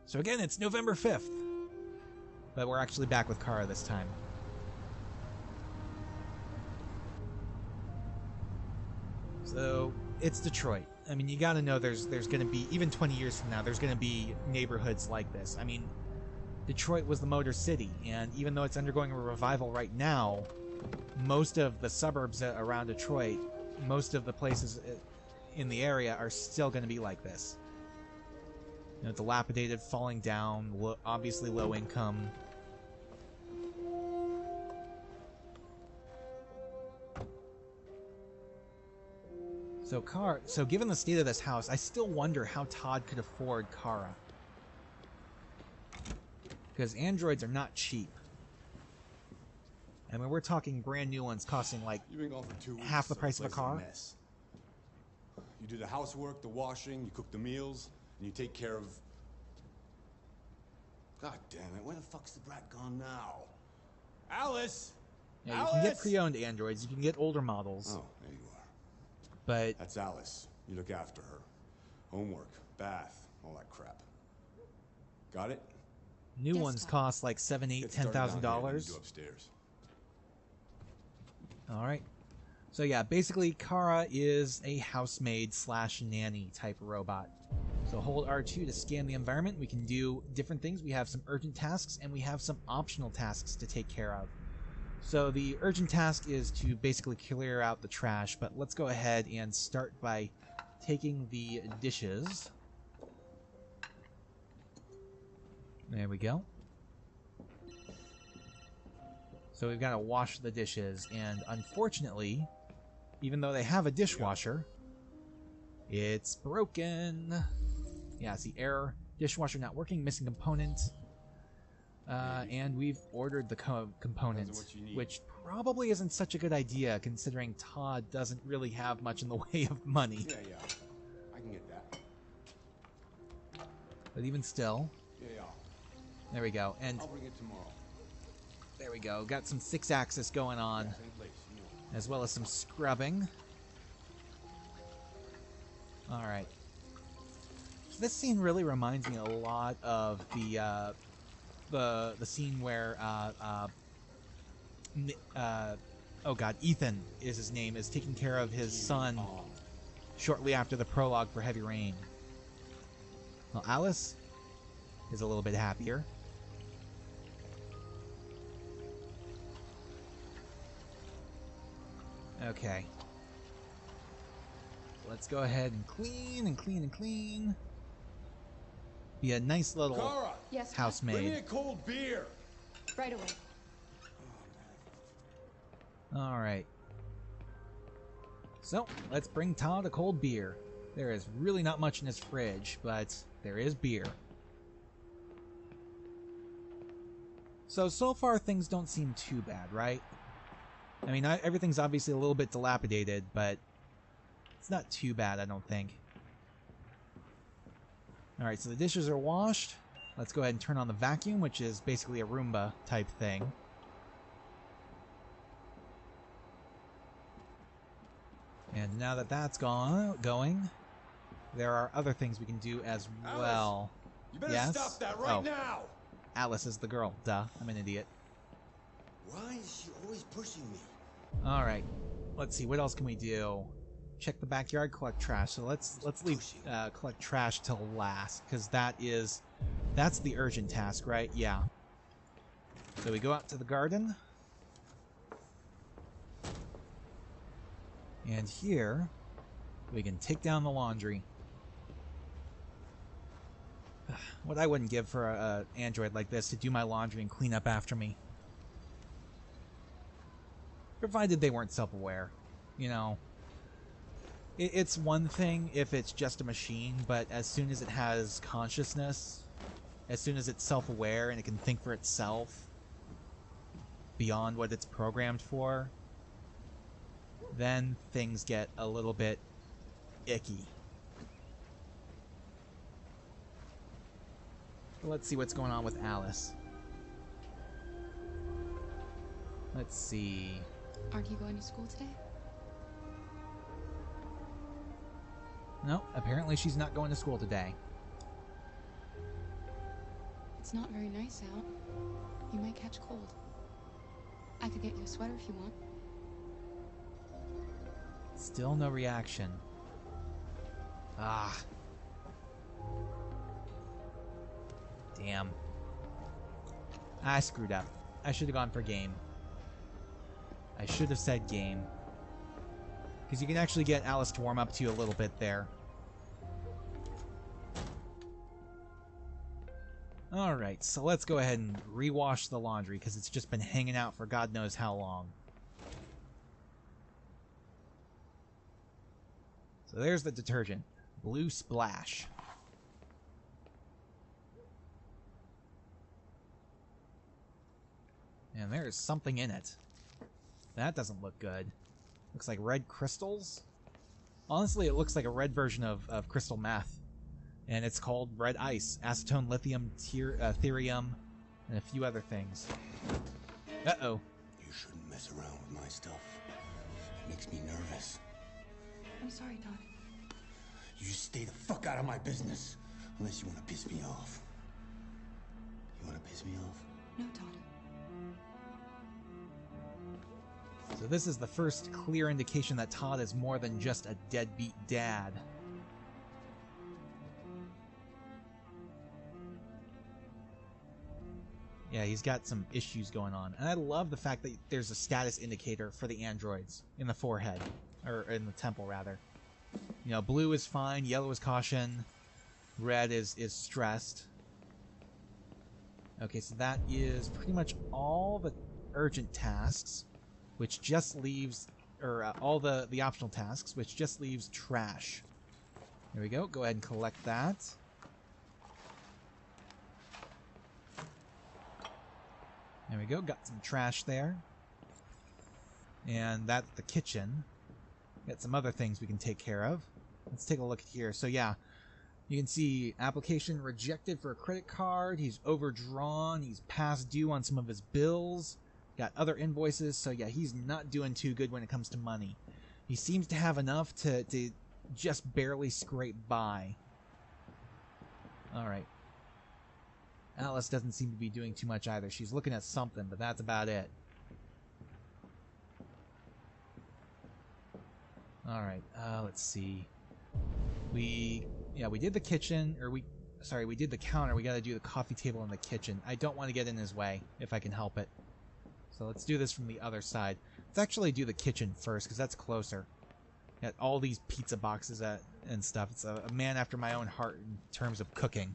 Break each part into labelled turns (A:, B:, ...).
A: So again, it's November 5th. But we're actually back with Kara this time. So, it's Detroit. I mean, you gotta know there's gonna be, even 20 years from now, there's gonna be neighborhoods like this. I mean, Detroit was the Motor City, and even though it's undergoing a revival right now, most of the suburbs around Detroit, most of the places in the area are still gonna be like this. You know, dilapidated, falling down, obviously low income. So given the state of this house, I still wonder how Todd could afford Kara. Because androids are not cheap. I mean, we're talking brand new ones costing like
B: You've been gone for 2 weeks,
A: half the price of a car.
B: Mess. You do the housework, the washing, you cook the meals, and you take care of... God damn it, where the fuck's the brat gone now? Alice!
A: Yeah,
B: Alice!
A: you can get pre-owned androids, you can get older models.
B: Oh, there you are.
A: But
B: That's Alice. You look after her. Homework, bath, all that crap. Got it?
A: new ones cost like $7,000, $8,000, $10,000.
B: Upstairs.
A: All right. So yeah, basically Kara is a housemaid / nanny type robot. So hold R2 to scan the environment. We can do different things. We have some urgent tasks and we have some optional tasks to take care of. So the urgent task is to basically clear out the trash, but let's go ahead and start by taking the dishes. There we go. So we've got to wash the dishes, and unfortunately, even though they have a dishwasher, it's broken. Yeah, see, error. Dishwasher not working, missing component. And we've ordered the component, which probably isn't such a good idea, considering Todd doesn't really have much in the way of money.
B: Yeah. I can get that.
A: But even still...
B: Yeah.
A: There we go. And
B: I'll bring it tomorrow.
A: there we go. Got some 6-axis going on, as well as some scrubbing. Alright. This scene really reminds me a lot of the scene where oh god, Ethan is his name, is taking care of his son shortly after the prologue for Heavy Rain. Well, Alice is a little bit happier. Okay. Let's go ahead and clean and clean and clean. Be a nice little
B: Kara!
C: Yes,
A: housemaid.
B: Bring me a cold beer!
C: right away.
A: Alright. So, let's bring Todd a cold beer. There is really not much in his fridge, but there is beer. So far things don't seem too bad, right? I mean, everything's obviously a little bit dilapidated, but it's not too bad, I don't think. Alright, so the dishes are washed. Let's go ahead and turn on the vacuum, which is basically a Roomba type thing. And now that that's going, there are other things we can do as well.
B: You better
A: Yes?
B: stop that right now!
A: Alice is the girl. Duh, I'm an idiot.
B: Why is she always pushing me?
A: Alright, let's see, what else can we do? Check the backyard, collect trash. So let's leave collect trash till last, because that's the urgent task, right? Yeah. So we go out to the garden. And here, we can take down the laundry. What I wouldn't give for an android like this to do my laundry and clean up after me. Provided they weren't self-aware. You know, it's one thing if it's just a machine, but as soon as it has consciousness, as soon as it's self-aware and it can think for itself beyond what it's programmed for, then things get a little bit icky. Let's see what's going on with Alice. Let's see.
C: Aren't you going to school today?
A: No, apparently she's not going to school today.
C: It's not very nice out. You might catch cold. I could get you a sweater if you want.
A: Still no reaction. Ah. Damn. I screwed up. I should have gone for game. I should have said game. Because you can actually get Alice to warm up to you a little bit there. Alright, so let's go ahead and rewash the laundry, because it's just been hanging out for God knows how long. So there's the detergent. Blue Splash. And there is something in it. That doesn't look good. Looks like red crystals. Honestly, it looks like a red version of crystal meth. And it's called red ice. Acetone, lithium, therium, and a few other things. Uh-oh.
B: You shouldn't mess around with my stuff. It makes me nervous.
C: I'm sorry, Todd.
B: You stay the fuck out of my business. Unless you want to piss me off. You want to piss me off?
C: No, Todd.
A: So this is the first clear indication that Todd is more than just a deadbeat dad. Yeah, he's got some issues going on. And I love the fact that there's a status indicator for the androids in the forehead. Or in the temple, rather. You know, blue is fine, yellow is caution, red is stressed. Okay, so that is pretty much all the urgent tasks, which just leaves... Or all the optional tasks, which just leaves trash. There we go. Go ahead and collect that. There we go, got some trash there. And that's the kitchen. Got some other things we can take care of. Let's take a look here. So yeah, you can see application rejected for a credit card. He's overdrawn. He's past due on some of his bills. Got other invoices. So yeah, he's not doing too good when it comes to money. He seems to have enough to just barely scrape by. Alright. Alice doesn't seem to be doing too much either. She's looking at something, but that's about it. Alright, let's see. We did the kitchen, or we did the counter. We gotta do the coffee table in the kitchen. I don't want to get in his way, if I can help it. So let's do this from the other side. Let's actually do the kitchen first, because that's closer. Got all these pizza boxes and stuff. It's a man after my own heart in terms of cooking.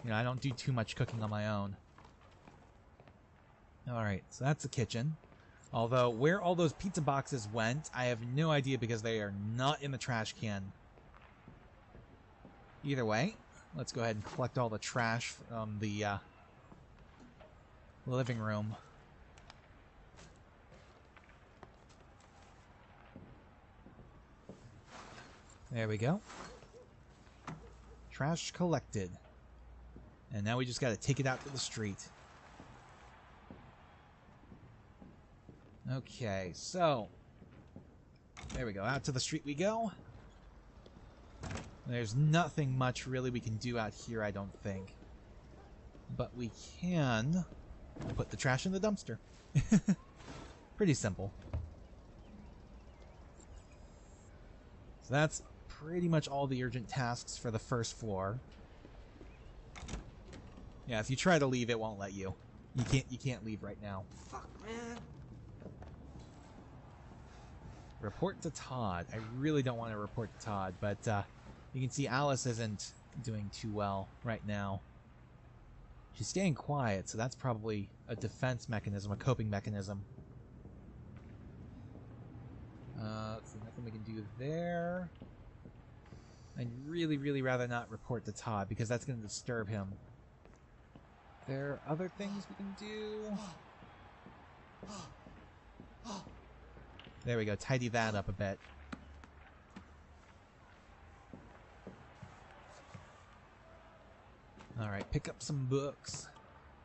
A: You know, I don't do too much cooking on my own. Alright, so that's the kitchen. Although, where all those pizza boxes went, I have no idea because they are not in the trash can. Either way, let's go ahead and collect all the trash from the living room. There we go. Trash collected. And now we just gotta take it out to the street. Okay, so... there we go. Out to the street we go. There's nothing much really we can do out here, I don't think. But we can put the trash in the dumpster. Pretty simple. So that's pretty much all the urgent tasks for the first floor. Yeah, if you try to leave, it won't let you. You can't leave right now.
B: Fuck, man.
A: Report to Todd. I really don't want to report to Todd, but you can see Alice isn't doing too well right now. She's staying quiet, so that's probably a defense mechanism, a coping mechanism. So nothing we can do there. I'd really, really rather not report to Todd, because that's going to disturb him. There are other things we can do. There we go. Tidy that up a bit. Alright, pick up some books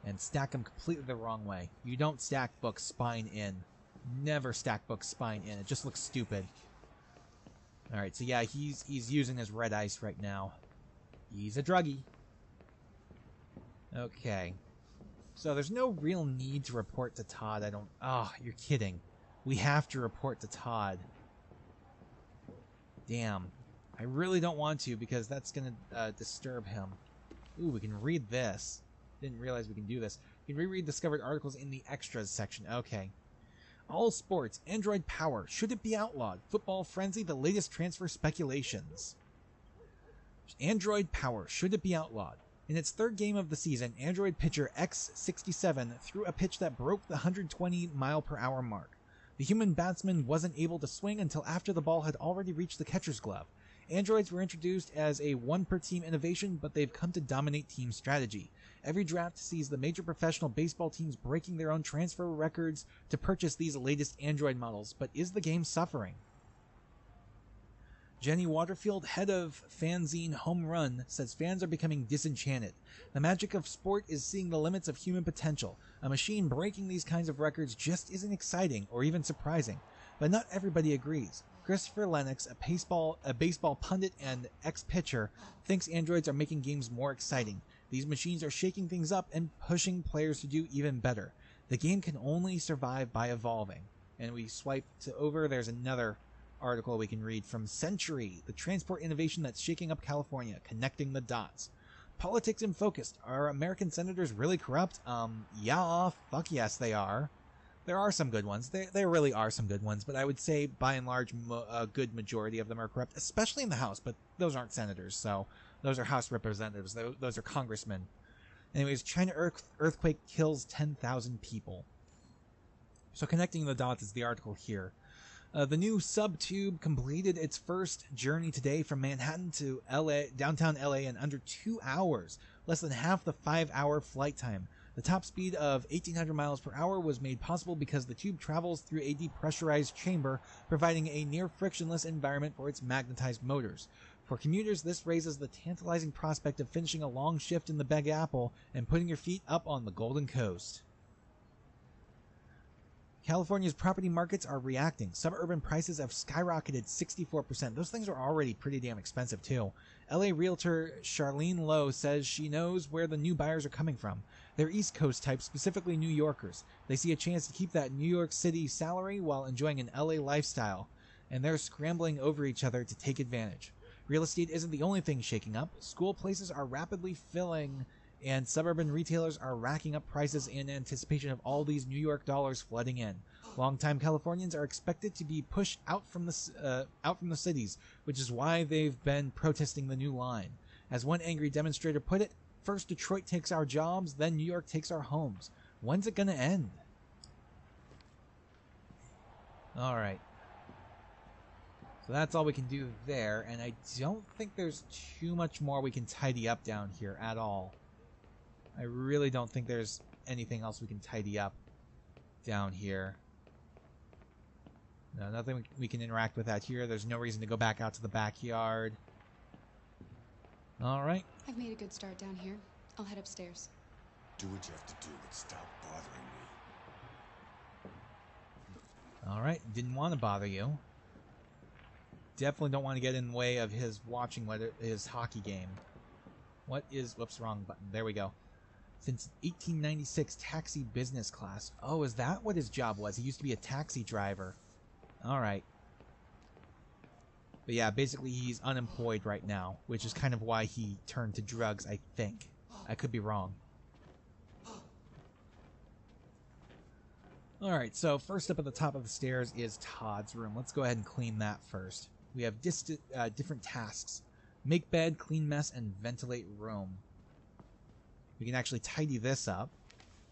A: and stack them completely the wrong way. You don't stack books spine in. Never stack books spine in. It just looks stupid. Alright, so yeah, he's using his red ice right now. He's a druggie. Okay. So there's no real need to report to Todd. I don't... Oh, you're kidding. We have to report to Todd. Damn. I really don't want to because that's going to disturb him. Ooh, we can read this. Didn't realize we can do this. You can reread discovered articles in the extras section. Okay. All sports. Android power. Should it be outlawed? Football frenzy. The latest transfer speculations. Android power. Should it be outlawed? In its third game of the season, Android pitcher X67 threw a pitch that broke the 120-mile-per-hour mark. The human batsman wasn't able to swing until after the ball had already reached the catcher's glove. Androids were introduced as a one-per-team innovation, but they've come to dominate team strategy. Every draft sees the major professional baseball teams breaking their own transfer records to purchase these latest Android models, but is the game suffering? Jenny Waterfield, head of fanzine Home Run, says fans are becoming disenchanted. The magic of sport is seeing the limits of human potential. A machine breaking these kinds of records just isn't exciting or even surprising. But not everybody agrees. Christopher Lennox, a baseball pundit and ex-pitcher, thinks androids are making games more exciting. These machines are shaking things up and pushing players to do even better. The game can only survive by evolving. And we swipe to over, there's another article we can read from Century, the transport innovation that's shaking up California, connecting the dots. Politics in focus. Are American senators really corrupt? Yeah, fuck yes they are. There are some good ones. There really are some good ones, but I would say by and large a good majority of them are corrupt, especially in the House, but those aren't senators, so those are House representatives. Those are congressmen. Anyways, China earthquake kills 10,000 people. So connecting the dots is the article here. The new subtube completed its first journey today from Manhattan to downtown LA in under 2 hours, less than half the 5-hour flight time. The top speed of 1,800 miles per hour was made possible because the tube travels through a depressurized chamber, providing a near-frictionless environment for its magnetized motors. For commuters, this raises the tantalizing prospect of finishing a long shift in the Big Apple and putting your feet up on the Golden Coast. California's property markets are reacting. Suburban prices have skyrocketed 64%. Those things are already pretty damn expensive, too. LA realtor Charlene Lowe says she knows where the new buyers are coming from. They're East Coast types, specifically New Yorkers. They see a chance to keep that New York City salary while enjoying an LA lifestyle, and they're scrambling over each other to take advantage. Real estate isn't the only thing shaking up. School places are rapidly filling, and suburban retailers are racking up prices in anticipation of all these New York dollars flooding in. Longtime Californians are expected to be pushed out from the cities, which is why they've been protesting the new line. As one angry demonstrator put it, first Detroit takes our jobs, then New York takes our homes. When's it gonna end? Alright. So that's all we can do there, and I don't think there's too much more we can tidy up down here at all. I really don't think there's anything else we can tidy up down here. No, nothing we can interact with out here. There's no reason to go back out to the backyard. Alright.
C: I've made a good start down here. I'll head upstairs.
B: Do what you have to do, but stop bothering me.
A: Alright, didn't want to bother you. Definitely don't want to get in the way of his watching his hockey game. What is... Whoops, wrong button. There we go. Since 1896, taxi business class. Oh, is that what his job was? He used to be a taxi driver. Alright. But yeah, basically he's unemployed right now, which is kind of why he turned to drugs, I think. I could be wrong. Alright, so first up at the top of the stairs is Todd's room. Let's go ahead and clean that first. We have different tasks. Make bed, clean mess, and ventilate room. We can actually tidy this up.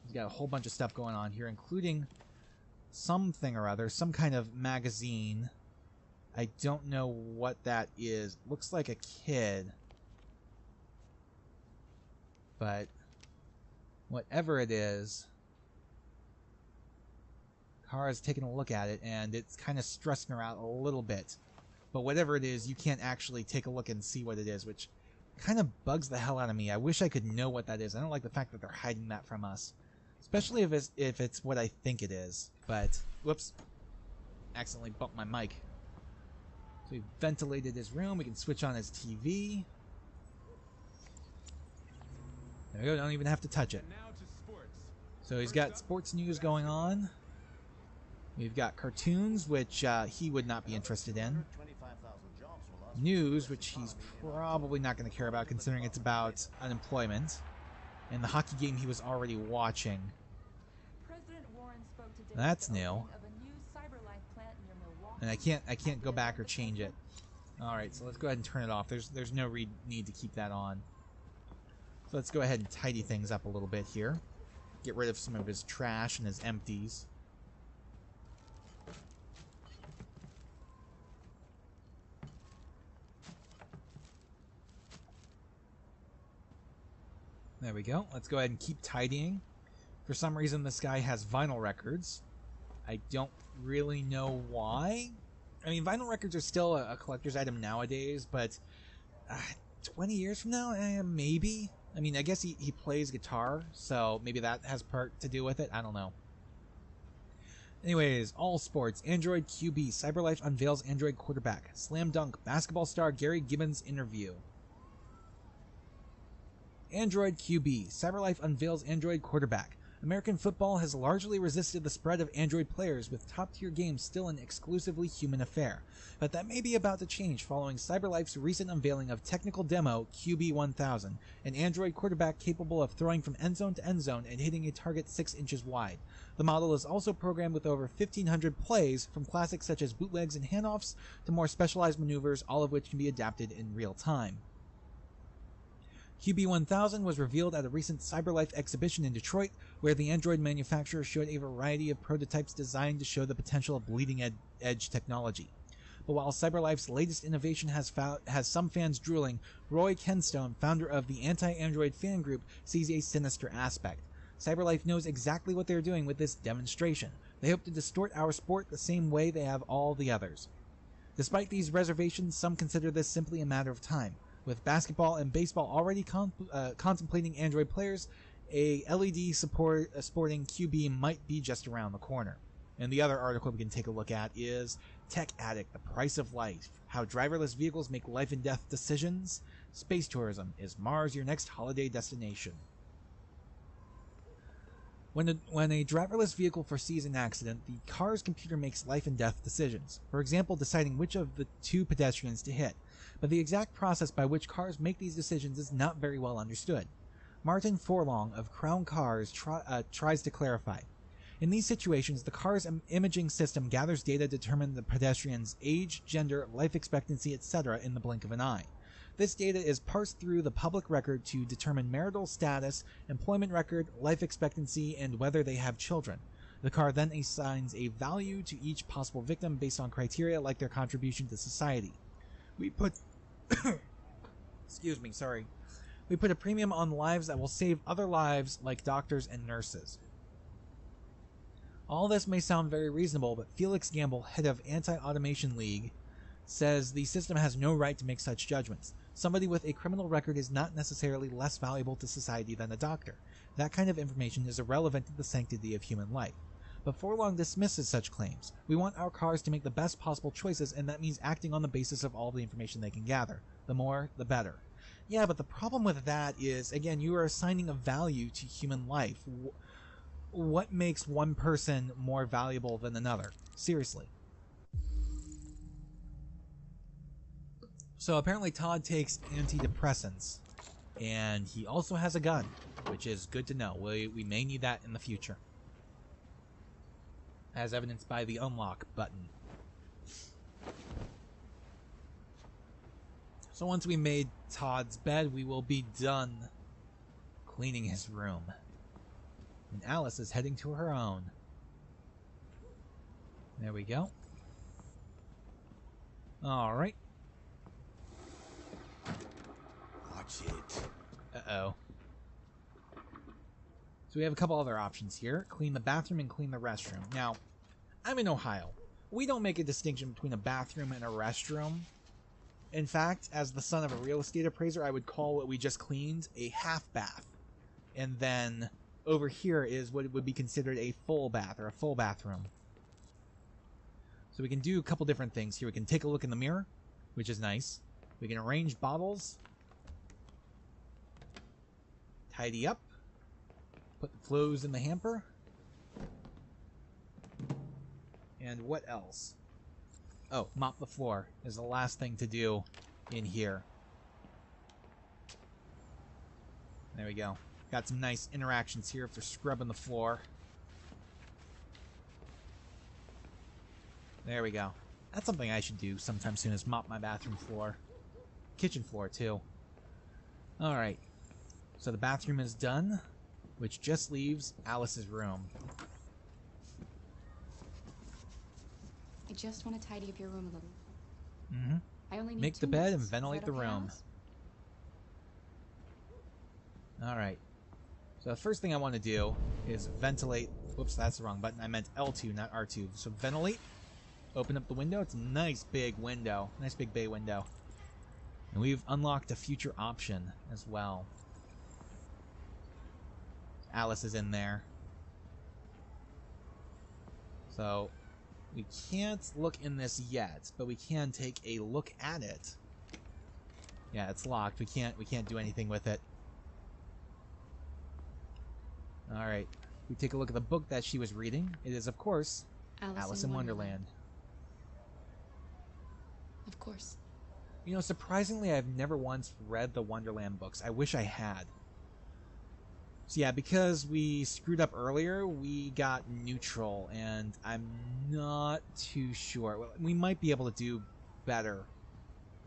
A: We've got a whole bunch of stuff going on here, including something or other, some kind of magazine. I don't know what that is. Looks like a kid. But whatever it is, Kara's taking a look at it, and it's kind of stressing her out a little bit. But whatever it is, you can't actually take a look and see what it is, which kind of bugs the hell out of me. I wish I could know what that is. I don't like the fact that they're hiding that from us. Especially if it's what I think it is. But, whoops. Accidentally bumped my mic. So we've ventilated his room. We can switch on his TV. There we go, don't even have to touch it.
D: Now to sports.
A: So he's got sports news going on. We've got cartoons, which he would not be interested in. News, which he's probably not going to care about, considering it's about unemployment. And the hockey game he was already watching. That's new. And I can't go back or change it. Alright, so let's go ahead and turn it off. There's no need to keep that on. So let's go ahead and tidy things up a little bit here. Get rid of some of his trash and his empties. There we go. Let's go ahead and keep tidying. For some reason, this guy has vinyl records. I don't really know why. I mean, vinyl records are still a collector's item nowadays, but 20 years from now, maybe. I mean, I guess he plays guitar, so maybe that has part to do with it. I don't know. Anyways, all sports. Android QB. CyberLife unveils Android quarterback. Slam dunk. Basketball star Gary Gibbons interview. Android QB. CyberLife unveils Android quarterback. American football has largely resisted the spread of Android players, with top-tier games still an exclusively human affair. But that may be about to change following CyberLife's recent unveiling of technical demo QB1000, an Android quarterback capable of throwing from endzone to endzone and hitting a target 6 inches wide. The model is also programmed with over 1,500 plays, from classics such as bootlegs and handoffs to more specialized maneuvers, all of which can be adapted in real time. QB1000 was revealed at a recent CyberLife exhibition in Detroit, where the Android manufacturer showed a variety of prototypes designed to show the potential of bleeding-edge technology. But while CyberLife's latest innovation has some fans drooling, Roy Kenstone, founder of the anti-Android fan group, sees a sinister aspect. CyberLife knows exactly what they're doing with this demonstration. They hope to distort our sport the same way they have all the others. Despite these reservations, some consider this simply a matter of time. With basketball and baseball already contemplating Android players, a LED sporting QB might be just around the corner. And the other article we can take a look at is Tech Addict, the Price of Life, How Driverless Vehicles Make Life and Death Decisions. Space Tourism, is Mars your next holiday destination? When a driverless vehicle foresees an accident, the car's computer makes life and death decisions, for example deciding which of the two pedestrians to hit. But the exact process by which cars make these decisions is not very well understood. Martin Forlong of Crown Cars tries to clarify. In these situations, the car's imaging system gathers data to determine the pedestrian's age, gender, life expectancy, etc. in the blink of an eye. This data is parsed through the public record to determine marital status, employment record, life expectancy, and whether they have children. The car then assigns a value to each possible victim based on criteria like their contribution to society. We put excuse me, sorry. We put a premium on lives that will save other lives, like doctors and nurses. All this may sound very reasonable, but Felix Gamble, head of Anti-Automation League, says the system has no right to make such judgments. Somebody with a criminal record is not necessarily less valuable to society than a doctor. That kind of information is irrelevant to the sanctity of human life. But Forlong dismisses such claims. We want our cars to make the best possible choices, and that means acting on the basis of all the information they can gather. The more, the better. Yeah, but the problem with that is, again, you are assigning a value to human life. What makes one person more valuable than another? Seriously. So apparently Todd takes antidepressants, and he also has a gun, which is good to know. We may need that in the future, as evidenced by the unlock button. So once we made Todd's bed, we will be done cleaning his room. And Alice is heading to her own. There we go. Alright.
B: Watch it.
A: Uh-oh. So we have a couple other options here. Clean the bathroom and clean the restroom. Now, I'm in Ohio. We don't make a distinction between a bathroom and a restroom. In fact, as the son of a real estate appraiser, I would call what we just cleaned a half bath. And then over here is what would be considered a full bath, or a full bathroom. So we can do a couple different things here. We can take a look in the mirror, which is nice. We can arrange bottles. Tidy up. Put the clothes in the hamper. And what else? Oh, mop the floor is the last thing to do in here. There we go. Got some nice interactions here for scrubbing the floor. There we go. That's something I should do sometime soon, is mop my bathroom floor. Kitchen floor, too. Alright. So the bathroom is done, which just leaves Alice's room.
C: I just want to tidy up your room a little.
A: Mm-hmm.
C: I only need
A: Make
C: 2
A: the bed and
C: minutes. Is
A: ventilate
C: that
A: the
C: okay,
A: room.
C: Alice?
A: Alright. So the first thing I want to do is ventilate... Whoops, that's the wrong button. I meant L2, not R2. So ventilate. Open up the window. It's a nice big window. Nice big bay window. And we've unlocked a future option as well. Alice is in there. So we can't look in this yet, but we can take a look at it. Yeah, it's locked. We can't do anything with it. Alright. We take a look at the book that she was reading. It is, of course, Alice in Wonderland.
C: Of course.
A: You know, surprisingly, I've never once read the Wonderland books. I wish I had. So yeah, because we screwed up earlier, we got neutral, and I'm not too sure. Well, we might be able to do better.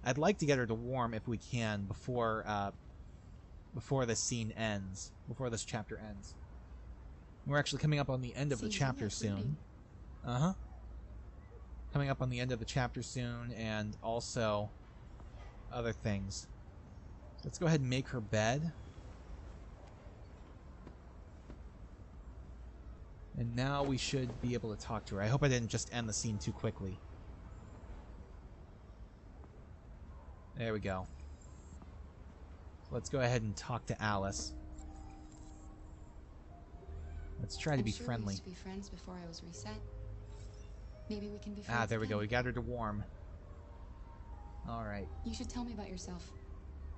A: I'd like to get her to warm if we can before this scene ends, before this chapter ends. We're actually coming up on the end of the chapter soon. Uh-huh. Coming up on the end of the chapter soon, and also other things. Let's go ahead and make her bed. And now we should be able to talk to her. I hope I didn't just end the scene too quickly. There we go. Let's go ahead and talk to Alice. Let's try to be friendly.
C: We used to be friends before I was reset. Maybe we can be friends.
A: There we go.
C: again.
A: We got her to warm. Alright.
C: You should tell me about yourself.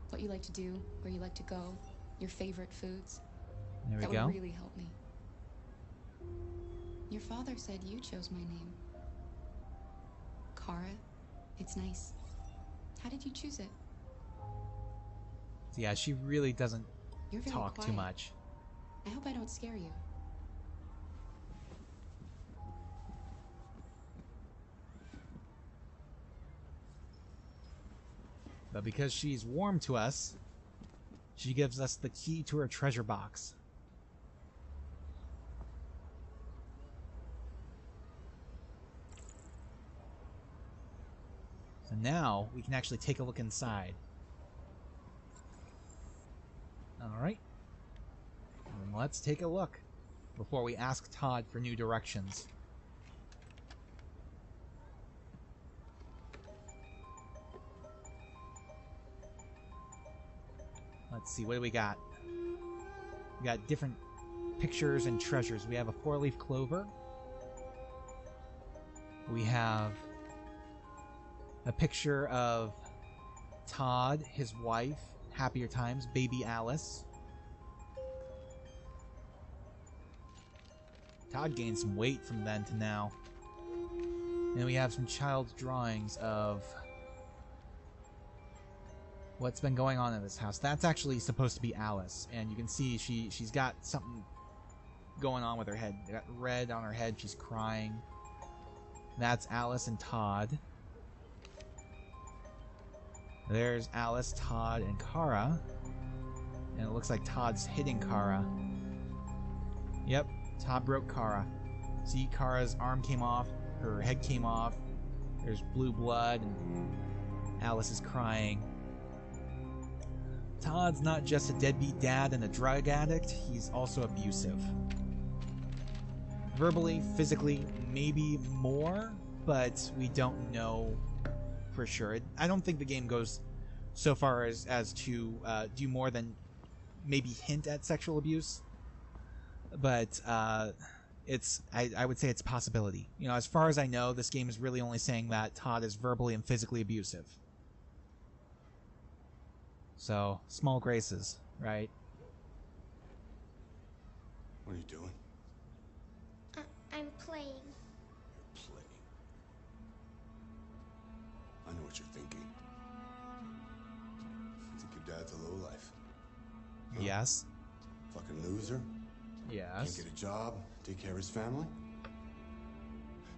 C: What you like to do, where you like to go, your favorite foods.
A: There we
C: That
A: go.
C: would really help me. Your father said you chose my name. Kara. It's nice. How did you choose it?
A: Yeah, she really doesn't
C: You're very
A: talk
C: quiet.
A: too much.
C: I hope I don't scare you.
A: But because she's warm to us, she gives us the key to her treasure box. So now we can actually take a look inside. Alright. And let's take a look before we ask Todd for new directions. Let's see, what do we got? We got different pictures and treasures. We have a 4-leaf clover. We have a picture of Todd, his wife, happier times, baby Alice. Todd gained some weight from then to now. And we have some child's drawings of what's been going on in this house. That's actually supposed to be Alice, and you can see she's got something going on with her head. Got red on her head, she's crying. That's Alice and Todd. There's Alice, Todd, and Kara. And it looks like Todd's hitting Kara. Yep, Todd broke Kara. See, Kara's arm came off, her head came off, there's blue blood, and Alice is crying. Todd's not just a deadbeat dad and a drug addict, he's also abusive. Verbally, physically, maybe more, but we don't know for sure. I don't think the game goes so far as to do more than maybe hint at sexual abuse, but I would say it's a possibility. You know, as far as I know, this game is really only saying that Todd is verbally and physically abusive. So, small graces, right?
B: What are you doing?
D: I'm playing.
B: You're playing. I know what you're thinking. You think your dad's a lowlife. Huh?
A: Yes.
B: Fucking loser.
A: Yes.
B: Can't get a job, take care of his family.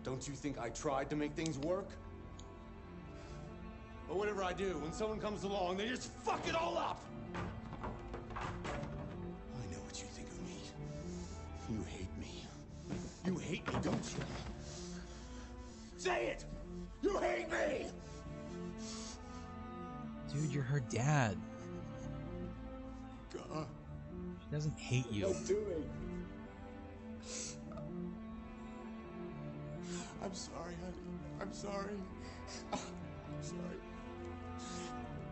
B: Don't you think I tried to make things work? But whatever I do, when someone comes along, they just fuck it all up! I know what you think of me. You hate me. You hate me, don't you? Say it! You hate me!
A: Dude, you're her dad.
B: God.
A: She doesn't hate you.
B: What am I doing? I'm sorry, honey. I'm sorry. I'm sorry.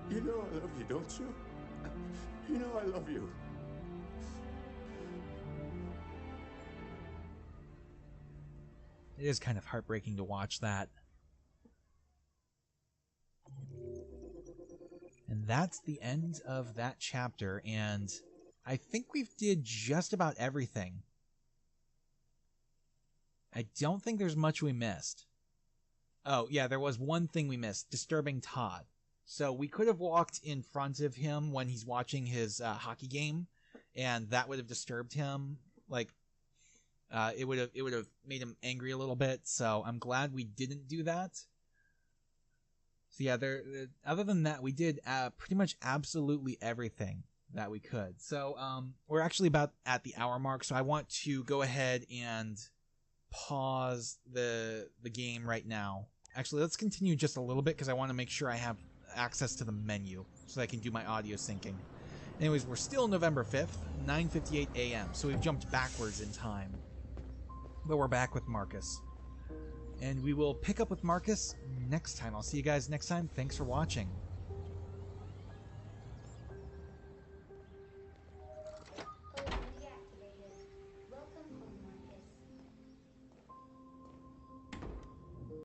B: You know I love you, don't you? You know I love you.
A: It is kind of heartbreaking to watch that. And that's the end of that chapter, and I think we've did just about everything. I don't think there's much we missed. Oh, yeah, there was one thing we missed, disturbing Todd. So we could have walked in front of him when he's watching his hockey game, and that would have disturbed him. Like, it would have made him angry a little bit. So I'm glad we didn't do that. So yeah, other than that, we did pretty much absolutely everything that we could. So we're actually about at the hour mark. So I want to go ahead and pause the game right now. Actually, let's continue just a little bit because I want to make sure I have access to the menu so I can do my audio syncing. Anyways, we're still November 5th, 9:58 a.m. So we've jumped backwards in time. But we're back with Marcus. And we will pick up with Marcus next time. I'll see you guys next time. Thanks for watching.